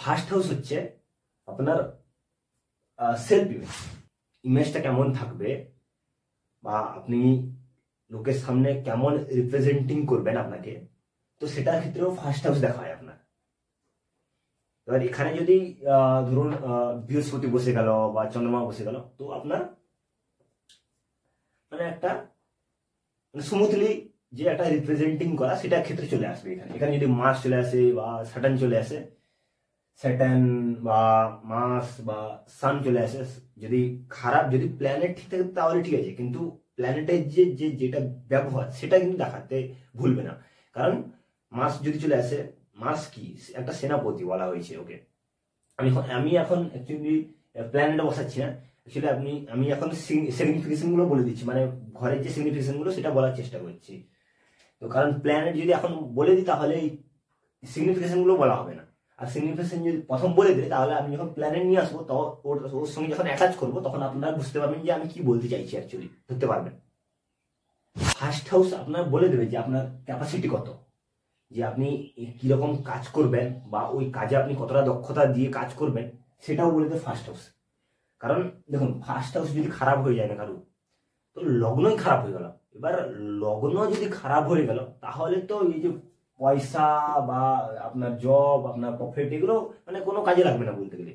First house হচ্ছে আপনার self image, ইমেজটা কেমন থাকবে বা আপনি লোকের সামনে কেমন রিপ্রেজেন্টিং করবেন আপনাকে, তো সেটার ক্ষেত্রেও ফার্স্ট হাউস দেখা হয় আপনার। এবার এখানে যদি ধরুন বৃহস্পতি বসে গেল বা চন্দ্রমা বসে গেল, তো আপনার মানে একটা স্মুথলি যে একটা রিপ্রেজেন্টিং করা সেটার ক্ষেত্রে চলে আসবে। এখানে এখানে যদি মার্স চলে আসে বা স্যাটার্ন চলে আসে, স্যাটার্ন বা মার্স বা সান চলে আসে, যদি খারাপ, যদি প্ল্যানেট ঠিক থাকে তাহলে ঠিক আছে, কিন্তু প্ল্যানেটের যেটা ব্যবহার সেটা কিন্তু দেখাতে ভুলবে না। কারণ মার্স যদি চলে আসে, মার্স কি একটা সেনাপতি বলা হয়েছে ওকে। আমি এখন অ্যাকচুয়ালি প্ল্যানেটে বসাচ্ছি না, অ্যাকচুয়ালি আমি এখন সিগনিফিকেশন গুলো বলে দিচ্ছি, মানে ঘরের যে সিগনিফিকেশন গুলো সেটা বলার চেষ্টা করছি। তো কারণ প্ল্যানেট যদি এখন বলে দিই তাহলে এই সিগনিফিকেশন গুলো বলা হবে না, আর সিগনিফিকেশন যদি প্রথম বলে দিই তাহলে আমি যখন প্ল্যানেট নিয়ে আসবো তো ওর সঙ্গে যখন অ্যাটাচ করবো তখন আপনারা বুঝতে পারবেন যে আমি কি বলতে চাইছি, অ্যাকচুয়ালি ধরতে পারবেন। ফার্স্ট হাউস আপনার বলে দেবে যে আপনার ক্যাপাসিটি কত, যে আপনি কিরকম কাজ করবেন বা ওই কাজে আপনি কতটা দক্ষতা দিয়ে কাজ করবেন সেটাও বলে দেবে ফার্স্ট হাউস। কারণ দেখুন, ফার্স্ট হাউস যদি খারাপ হয়ে যায় না কারো, তো লগ্নই খারাপ হয়ে গেল। এবার লগ্ন যদি খারাপ হয়ে গেল তাহলে তো এই যে পয়সা বা আপনার জব, আপনার প্রফিট, এগুলো মানে কোনো কাজে লাগবে না বলতে গেলে।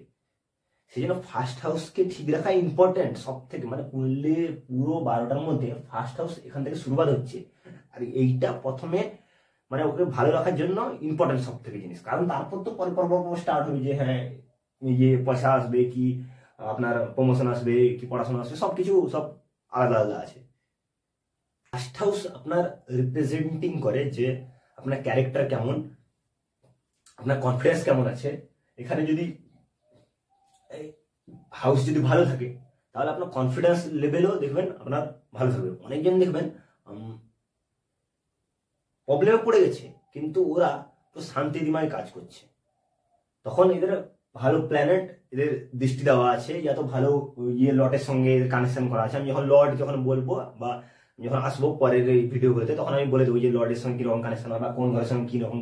সেই জন্য ফার্স্ট হাউসকে ঠিক রাখা ইম্পর্টেন্ট সব থেকে, মানে কুণ্ডলীর পুরো 12টার মধ্যে ফার্স্ট হাউস এখান থেকে শুরুবাত হচ্ছে। আর এইটা প্রথমে মানে ওকে ভালো রাখার জন্য ইম্পর্টেন্ট সব থেকে জিনিস, কারণ তারপর তো পর স্টার্ট হবে যে হ্যাঁ এই যে পয়সা আসবে কি, আপনার প্রমোশন আসবে কি, পড়াশোনা আসবে, সবকিছু সব আলাদা আলাদা আছে। ফার্স্ট হাউস আপনার রিপ্রেজেন্টিং করে যে আপনার ক্যারেক্টার কেমন, আপনার কনফিডেন্স কেমন আছে। এখানে যদি হাউস যদি ভালো থাকে তাহলে আপনার কনফিডেন্স লেভেলও দেখবেন আপনার ভালো থাকবে। অনেকজন দেখবেন প্রবলেমে পড়ে গেছে কিন্তু ওরা তো শান্তিময় কাজ করছে, তখন এদের ভালো প্ল্যানেট এদের দৃষ্টি দেওয়া আছে, যা তো ভালো ইয়ে লটের সঙ্গে কানেকশন করা আছে। আমি যখন বলবো বা যখন আসবো পরের এই ভিডিওগুলোতে তখন আমি বলে দেবো যে লর্ডের সঙ্গে কিরকম কানেকশন হয় বা কোন ঘরের সঙ্গে কিরকম